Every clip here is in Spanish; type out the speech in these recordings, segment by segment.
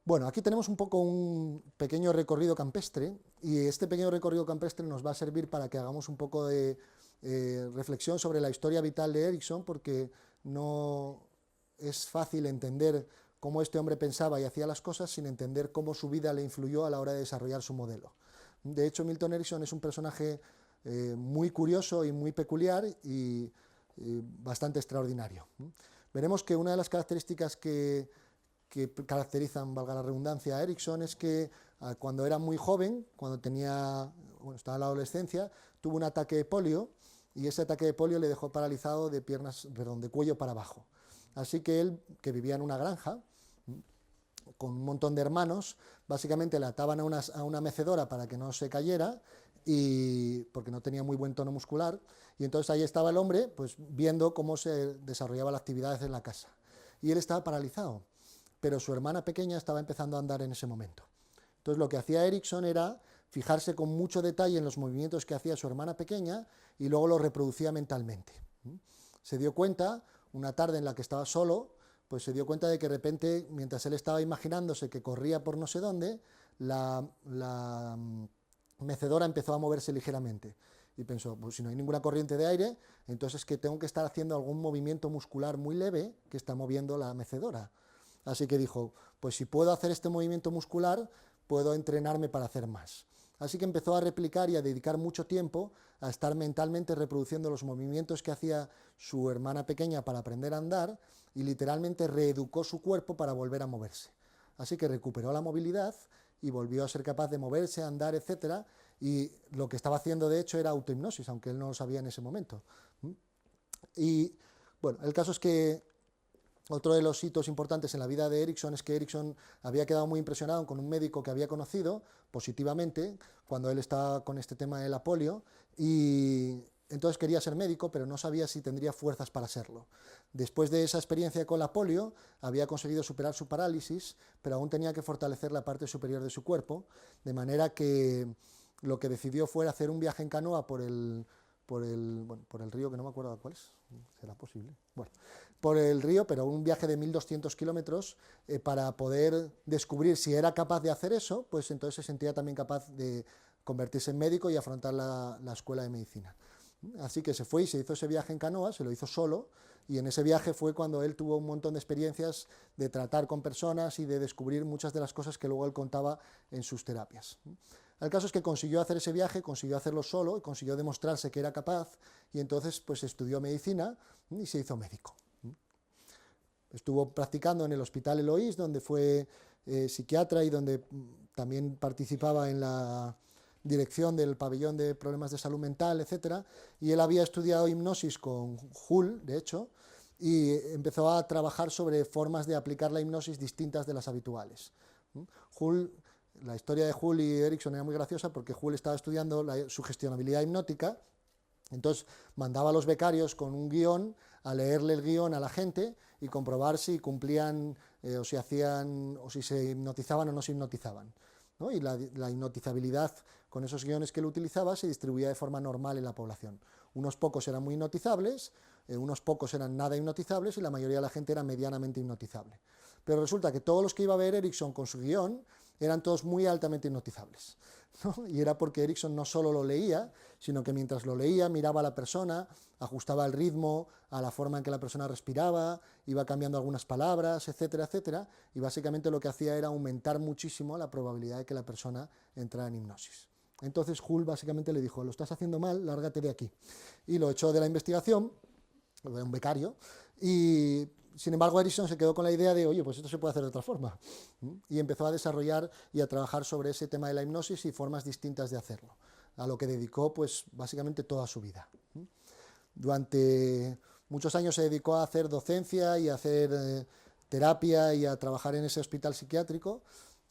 Bueno, aquí tenemos un poco un pequeño recorrido campestre y este pequeño recorrido campestre nos va a servir para que hagamos un poco de reflexión sobre la historia vital de Erickson, porque no es fácil entender cómo este hombre pensaba y hacía las cosas sin entender cómo su vida le influyó a la hora de desarrollar su modelo. De hecho, Milton Erickson es un personaje muy curioso y muy peculiar y bastante extraordinario. Veremos que una de las características que caracterizan, valga la redundancia, a Erickson es que cuando era muy joven, estaba en la adolescencia, tuvo un ataque de polio y ese ataque de polio le dejó paralizado de cuello para abajo. Así que él, que vivía en una granja, con un montón de hermanos, básicamente le ataban a una mecedora para que no se cayera, porque no tenía muy buen tono muscular, y entonces ahí estaba el hombre, pues viendo cómo se desarrollaban las actividades en la casa. Y él estaba paralizado, pero su hermana pequeña estaba empezando a andar en ese momento. Entonces lo que hacía Erickson era fijarse con mucho detalle en los movimientos que hacía su hermana pequeña y luego los reproducía mentalmente. Se dio cuenta, una tarde en la que estaba solo, pues se dio cuenta de que de repente, mientras él estaba imaginándose que corría por no sé dónde, la mecedora empezó a moverse ligeramente. Y pensó, pues si no hay ninguna corriente de aire, entonces es que tengo que estar haciendo algún movimiento muscular muy leve que está moviendo la mecedora. Así que dijo, pues si puedo hacer este movimiento muscular, puedo entrenarme para hacer más. Así que empezó a replicar y a dedicar mucho tiempo a estar mentalmente reproduciendo los movimientos que hacía su hermana pequeña para aprender a andar y literalmente reeducó su cuerpo para volver a moverse. Así que recuperó la movilidad y volvió a ser capaz de moverse, andar, etcétera, y lo que estaba haciendo de hecho era autohipnosis, aunque él no lo sabía en ese momento. Y bueno, el caso es que otro de los hitos importantes en la vida de Erickson es que Erickson había quedado muy impresionado con un médico que había conocido positivamente cuando él estaba con este tema de la polio y entonces quería ser médico, pero no sabía si tendría fuerzas para serlo. Después de esa experiencia con la polio, había conseguido superar su parálisis, pero aún tenía que fortalecer la parte superior de su cuerpo, de manera que lo que decidió fue hacer un viaje en canoa por el río, que no me acuerdo cuál es, será posible. Bueno, por el río, pero un viaje de 1200 kilómetros para poder descubrir si era capaz de hacer eso, pues entonces se sentía también capaz de convertirse en médico y afrontar la escuela de medicina. Así que se fue y se hizo ese viaje en canoa, se lo hizo solo, y en ese viaje fue cuando él tuvo un montón de experiencias de tratar con personas y de descubrir muchas de las cosas que luego él contaba en sus terapias. El caso es que consiguió hacer ese viaje, consiguió hacerlo solo, y consiguió demostrarse que era capaz, y entonces pues estudió medicina y se hizo médico. Estuvo practicando en el Hospital Eloís, donde fue psiquiatra y donde también participaba en la dirección del pabellón de problemas de salud mental, etcétera, y él había estudiado hipnosis con Hull, de hecho, y empezó a trabajar sobre formas de aplicar la hipnosis distintas de las habituales. Hull, la historia de Hull y Erickson era muy graciosa porque Hull estaba estudiando la sugestionabilidad hipnótica, entonces mandaba a los becarios con un guión a leerle el guión a la gente y comprobar si cumplían o si hacían o si se hipnotizaban o no se hipnotizaban, ¿no? Y la hipnotizabilidad con esos guiones que él utilizaba se distribuía de forma normal en la población. Unos pocos eran muy hipnotizables, unos pocos eran nada hipnotizables y la mayoría de la gente era medianamente hipnotizable. Pero resulta que todos los que iba a ver Erickson con su guión eran todos muy altamente hipnotizables, ¿no? Y era porque Erickson no solo lo leía, sino que mientras lo leía miraba a la persona, ajustaba el ritmo a la forma en que la persona respiraba, iba cambiando algunas palabras, etcétera, etcétera, y básicamente lo que hacía era aumentar muchísimo la probabilidad de que la persona entrara en hipnosis. Entonces Hull básicamente le dijo, lo estás haciendo mal, lárgate de aquí. Y lo echó de la investigación, un becario, y sin embargo Erickson se quedó con la idea de, oye, pues esto se puede hacer de otra forma. Y empezó a desarrollar y a trabajar sobre ese tema de la hipnosis y formas distintas de hacerlo, a lo que dedicó pues básicamente toda su vida. Durante muchos años se dedicó a hacer docencia y a hacer terapia y a trabajar en ese hospital psiquiátrico,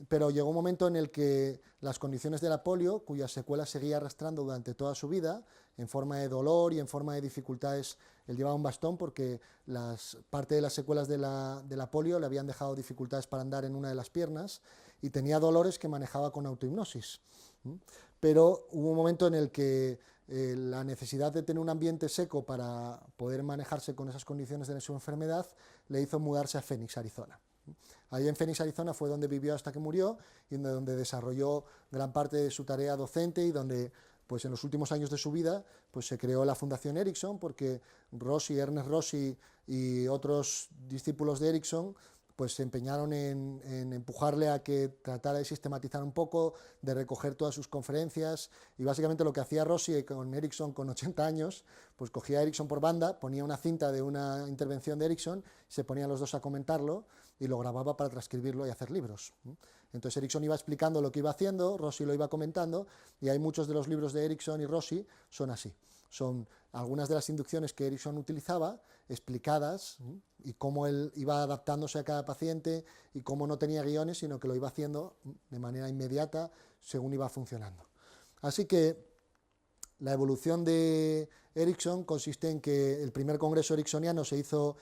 pero llegó un momento en el que las condiciones de la polio, cuyas secuelas seguía arrastrando durante toda su vida, en forma de dolor y en forma de dificultades, él llevaba un bastón porque parte de las secuelas de la polio le habían dejado dificultades para andar en una de las piernas y tenía dolores que manejaba con autohipnosis. Pero hubo un momento en el que la necesidad de tener un ambiente seco para poder manejarse con esas condiciones de su enfermedad le hizo mudarse a Phoenix, Arizona. Ahí en Phoenix, Arizona, fue donde vivió hasta que murió y donde desarrolló gran parte de su tarea docente y donde, pues en los últimos años de su vida, pues se creó la Fundación Ericsson, porque Ernest Rossi y otros discípulos de Ericsson pues se empeñaron en empujarle a que tratara de sistematizar un poco, de recoger todas sus conferencias, y básicamente lo que hacía Rossi con Ericsson con 80 años, pues cogía a Ericsson por banda, ponía una cinta de una intervención de Ericsson, se ponían los dos a comentarlo y lo grababa para transcribirlo y hacer libros. Entonces Ericsson iba explicando lo que iba haciendo, Rossi lo iba comentando, y hay muchos de los libros de Ericsson y Rossi son así. Son algunas de las inducciones que Ericsson utilizaba, explicadas, y cómo él iba adaptándose a cada paciente, y cómo no tenía guiones, sino que lo iba haciendo de manera inmediata según iba funcionando. Así que la evolución de Ericsson consiste en que el primer congreso ericksoniano se hizo,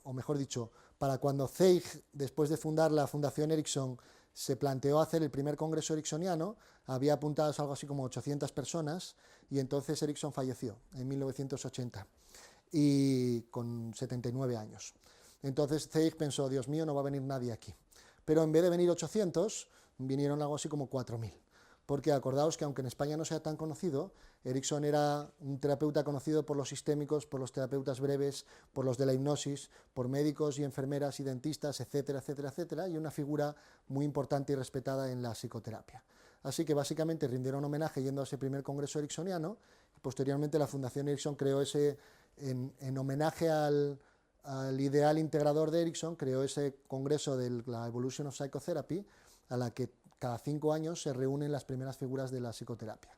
o mejor dicho, para cuando Zeig, después de fundar la Fundación Ericsson, se planteó hacer el primer congreso ericksoniano, había apuntadas algo así como 800 personas, y entonces Ericsson falleció en 1980, y con 79 años. Entonces Zeig pensó, Dios mío, no va a venir nadie aquí. Pero en vez de venir 800, vinieron algo así como 4000. Porque acordaos que aunque en España no sea tan conocido, Ericsson era un terapeuta conocido por los sistémicos, por los terapeutas breves, por los de la hipnosis, por médicos y enfermeras y dentistas, etcétera, etcétera, etcétera, y una figura muy importante y respetada en la psicoterapia. Así que básicamente rindieron homenaje yendo a ese primer congreso ericksoniano, y posteriormente la Fundación Ericsson creó ese, en homenaje al ideal integrador de Ericsson, creó ese congreso de la Evolution of Psychotherapy, a la que cada 5 años se reúnen las primeras figuras de la psicoterapia.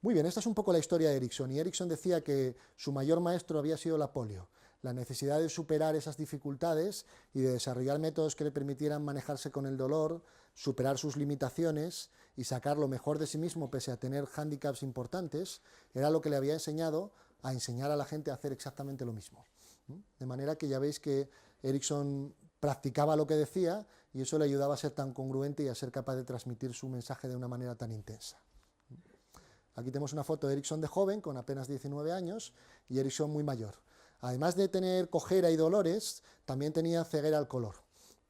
Muy bien, esta es un poco la historia de Ericsson, y Ericsson decía que su mayor maestro había sido la polio, la necesidad de superar esas dificultades y de desarrollar métodos que le permitieran manejarse con el dolor, superar sus limitaciones y sacar lo mejor de sí mismo pese a tener hándicaps importantes, era lo que le había enseñado a enseñar a la gente a hacer exactamente lo mismo. De manera que ya veis que Ericsson practicaba lo que decía, y eso le ayudaba a ser tan congruente y a ser capaz de transmitir su mensaje de una manera tan intensa. Aquí tenemos una foto de Ericsson de joven, con apenas 19 años, y Ericsson muy mayor. Además de tener cojera y dolores, también tenía ceguera al color,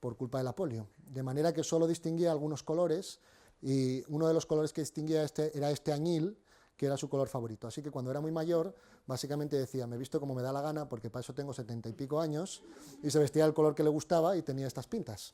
por culpa de la polio. De manera que solo distinguía algunos colores, y uno de los colores que distinguía era este añil, que era su color favorito. Así que cuando era muy mayor, básicamente decía, me he visto como me da la gana, porque para eso tengo 70 y pico años, y se vestía el color que le gustaba y tenía estas pintas.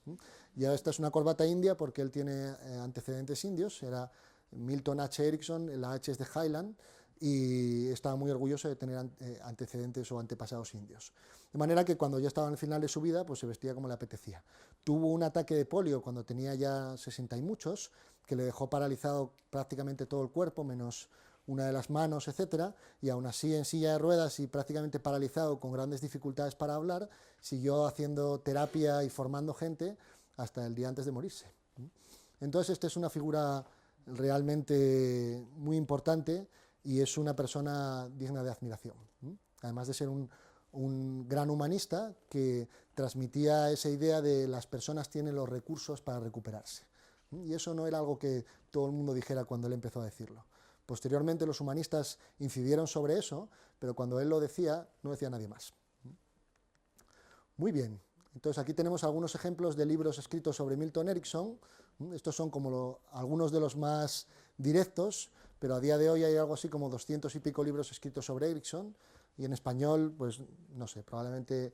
Y esta es una corbata india, porque él tiene antecedentes indios, era Milton H. Erickson, la H es de Highland, y estaba muy orgulloso de tener antecedentes o antepasados indios. De manera que cuando ya estaba en el final de su vida, pues se vestía como le apetecía. Tuvo un ataque de polio cuando tenía ya 60 y muchos, que le dejó paralizado prácticamente todo el cuerpo, menos una de las manos, etcétera, y aún así en silla de ruedas y prácticamente paralizado, con grandes dificultades para hablar, siguió haciendo terapia y formando gente hasta el día antes de morirse. Entonces esta es una figura realmente muy importante y es una persona digna de admiración, además de ser un gran humanista que transmitía esa idea de las personas tienen los recursos para recuperarse. Y eso no era algo que todo el mundo dijera cuando él empezó a decirlo. Posteriormente los humanistas incidieron sobre eso, pero cuando él lo decía, no decía nadie más. Muy bien, entonces aquí tenemos algunos ejemplos de libros escritos sobre Milton Erickson. Estos son como algunos de los más directos, pero a día de hoy hay algo así como 200 y pico libros escritos sobre Erickson, y en español, pues no sé, probablemente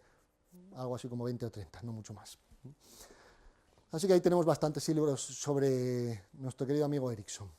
algo así como 20 o 30, no mucho más. Así que ahí tenemos bastantes libros sobre nuestro querido amigo Erickson.